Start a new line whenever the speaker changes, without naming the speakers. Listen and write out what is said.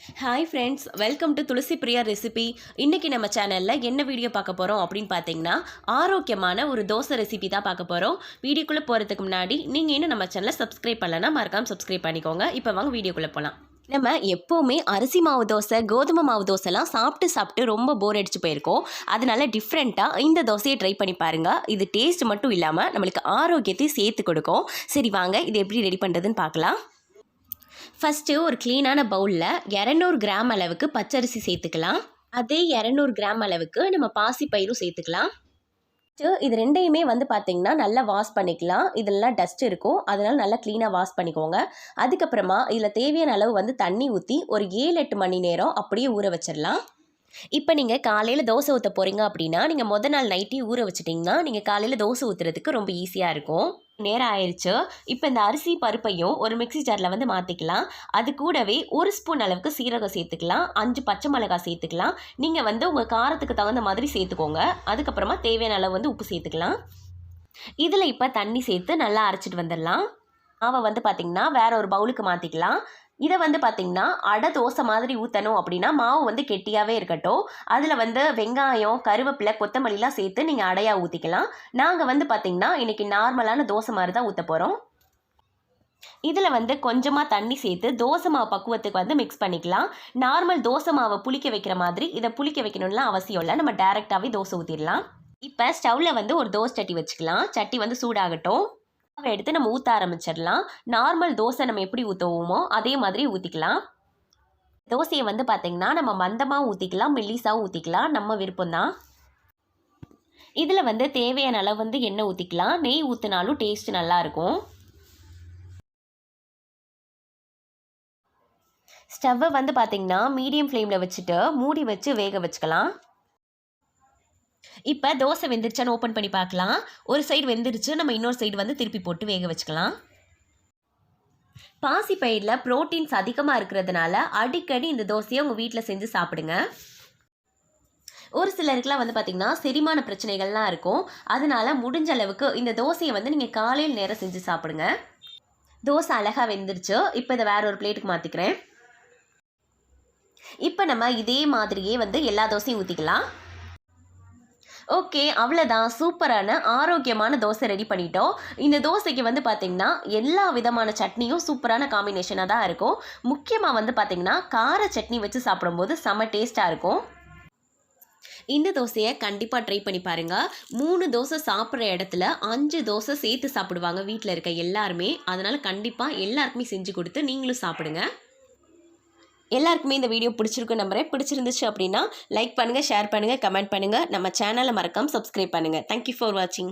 Hi friends, welcome to Tulasi Priya recipe. இன்றைக்கி நம்ம சேனலில் என்ன வீடியோ பார்க்க போகிறோம் அப்படின்னு பார்த்தீங்கன்னா, ஆரோக்கியமான ஒரு தோசை ரெசிபி தான் பார்க்க போகிறோம். வீடியோக்குள்ளே போகிறதுக்கு முன்னாடி நீங்கள் இன்னும் நம்ம சேனலை சப்ஸ்கிரைப் பண்ணலன்னா மறக்காமல் சப்ஸ்கிரைப் பண்ணிக்கோங்க. இப்போ வாங்க வீடியோக்குள்ளே போகலாம். நம்ம எப்போவுமே அரிசி மாவு தோசை, கோதுமை மாவு தோசைலாம் சாப்பிட்டு ரொம்ப போர் அடிச்சு போயிருக்கோம். அதனால டிஃப்ரெண்ட்டாக இந்த தோசையை ட்ரை பண்ணி பாருங்கள். இது டேஸ்ட் மட்டும் இல்லாமல் நம்மளுக்கு ஆரோக்கியத்தையும் சேர்த்து கொடுக்கும். சரி வாங்க, இது எப்படி ரெடி பண்ணுறதுன்னு பார்க்கலாம். ஃபஸ்ட்டு ஒரு க்ளீனான பவுலில் 200 கிராம் அளவுக்கு பச்சரிசி சேர்த்துக்கலாம். அதே 200 கிராம் அளவுக்கு நம்ம பாசிப்பயிரும் சேர்த்துக்கலாம். இது ரெண்டையுமே பார்த்திங்கன்னா நல்லா வாஷ் பண்ணிக்கலாம். இதெல்லாம் டஸ்ட் இருக்கும், அதனால் நல்லா க்ளீனாக வாஷ் பண்ணிக்கோங்க. அதுக்கப்புறமா இதில் தேவையான அளவு தண்ணி ஊற்றி ஒரு 7-8 மணி நேரம் அப்படியே ஊற வச்சிடலாம். இப்போ நீங்கள் காலையில் தோசை ஊற்ற போகிறீங்க அப்படின்னா, நீங்கள் மொதல் நாள் நைட்டே ஊற வச்சிட்டிங்கன்னா நீங்கள் காலையில் தோசை ஊற்றுறதுக்கு ரொம்ப ஈஸியாக இருக்கும். நேரம் ஆயிடுச்சு. இப்போ இந்த அரிசி பருப்பையும் ஒரு மிக்ஸி ஜாரில் மாற்றிக்கலாம். அது கூடவே 1 ஸ்பூன் அளவுக்கு சீரகம் சேர்த்துக்கலாம், 5 பச்சை மிளகாய் சேர்த்துக்கலாம். நீங்கள் உங்கள் காரத்துக்கு தகுந்த மாதிரி சேர்த்துக்கோங்க. அதுக்கப்புறமா தேவையான அளவு உப்பு சேர்த்துக்கலாம். இதில் இப்போ தண்ணி சேர்த்து நல்லா அரைச்சிட்டு வந்துடலாம். மாவை பார்த்திங்கன்னா வேற ஒரு பவுலுக்கு மாற்றிக்கலாம். இதை பார்த்திங்கன்னா அடை தோசை மாதிரி ஊற்றணும் அப்படின்னா மாவு கெட்டியாகவே இருக்கட்டும். அதில் வெங்காயம், கருவேப்பிலை, கொத்தமல்லிலாம் சேர்த்து நீங்கள் அடையாக ஊற்றிக்கலாம். நாங்கள் பார்த்திங்கன்னா இன்றைக்கி நார்மலான தோசை மாதிரி தான் ஊற்ற போகிறோம். இதில் கொஞ்சமாக தண்ணி சேர்த்து தோசை மாவு பக்குவத்துக்கு மிக்ஸ் பண்ணிக்கலாம். நார்மல் தோசை மாவை புளிக்க வைக்கிற மாதிரி இதை புளிக்க வைக்கணும்லாம் அவசியம் இல்லை. நம்ம டேரெக்டாகவே தோசை ஊற்றிடலாம். இப்போ ஸ்டவ்வில் ஒரு தோசை சட்டி வச்சுக்கலாம். சட்டி சூடாகட்டும். எடுத்து நம்ம ஊற்ற ஆரம்பிச்சிடலாம். நார்மல் தோசை நம்ம எப்படி ஊற்றுவோமோ அதே மாதிரி ஊற்றிக்கலாம். தோசையை பார்த்திங்கன்னா நம்ம மந்தமாக ஊற்றிக்கலாம், மெல்லிசாவும் ஊற்றிக்கலாம், நம்ம விருப்பம்தான். இதில் தேவையான அளவு எண்ணெய் ஊற்றிக்கலாம். நெய் ஊற்றினாலும் டேஸ்ட் நல்லாயிருக்கும். ஸ்டவ்வை பார்த்திங்கன்னா மீடியம் ஃப்ளேமில் வச்சுட்டு மூடி வச்சு வேக வச்சுக்கலாம். இப்போ தோசை வெந்துருச்சான்னு ஓப்பன் பண்ணி பார்க்கலாம். ஒரு சைடு வெந்துருச்சு, நம்ம இன்னொரு சைடு திருப்பி போட்டு வேக வச்சுக்கலாம். பாசிப்பயிரில் ப்ரோட்டீன்ஸ் அதிகமாக இருக்கிறதுனால அடிக்கடி இந்த தோசையை உங்கள் வீட்டில் செஞ்சு சாப்பிடுங்க. ஒரு சிலருக்குலாம் பார்த்திங்கன்னா செரிமான பிரச்சனைகள்லாம் இருக்கும். அதனால முடிஞ்ச அளவுக்கு இந்த தோசையை நீங்கள் காலையில் நேரம் செஞ்சு சாப்பிடுங்க. தோசை அழகாக வெந்துருச்சு. இப்போ இதை வேற ஒரு பிளேட்டுக்கு மாற்றிக்கிறேன். இப்போ நம்ம இதே மாதிரியே எல்லா தோசையும் ஊற்றிக்கலாம். ஓகே, அவ்வளோதான். சூப்பரான ஆரோக்கியமான தோசை ரெடி பண்ணிட்டோம். இந்த தோசைக்கு பார்த்திங்கன்னா எல்லா விதமான சட்னியும் சூப்பரான காம்பினேஷனாக தான் இருக்கும். முக்கியமாக பார்த்திங்கன்னா கார சட்னி வச்சு சாப்பிடும்போது செம்ம டேஸ்ட்டாக இருக்கும். இந்த தோசையை கண்டிப்பாக ட்ரை பண்ணி பாருங்கள். 3 தோசை சாப்பிட்ற இடத்துல 5 தோசை சேர்த்து சாப்பிடுவாங்க வீட்டில் இருக்க எல்லாருமே. அதனால் கண்டிப்பாக எல்லாருக்குமே செஞ்சு கொடுத்து நீங்களும் சாப்பிடுங்க. எல்லாருக்குமே இந்த வீடியோ பிடிச்சிருக்கும் நம்புறேன். பிடிச்சிருந்துச்சு அப்படின்னா லைக் பண்ணுங்கள், ஷேர் பண்ணுங்கள், கமெண்ட் பண்ணுங்கள். நம்ம சேனலை மறக்காமல் சப்ஸ்கிரைப் பண்ணுங்கள். தேங்க்யூ ஃபார் வாட்சிங்.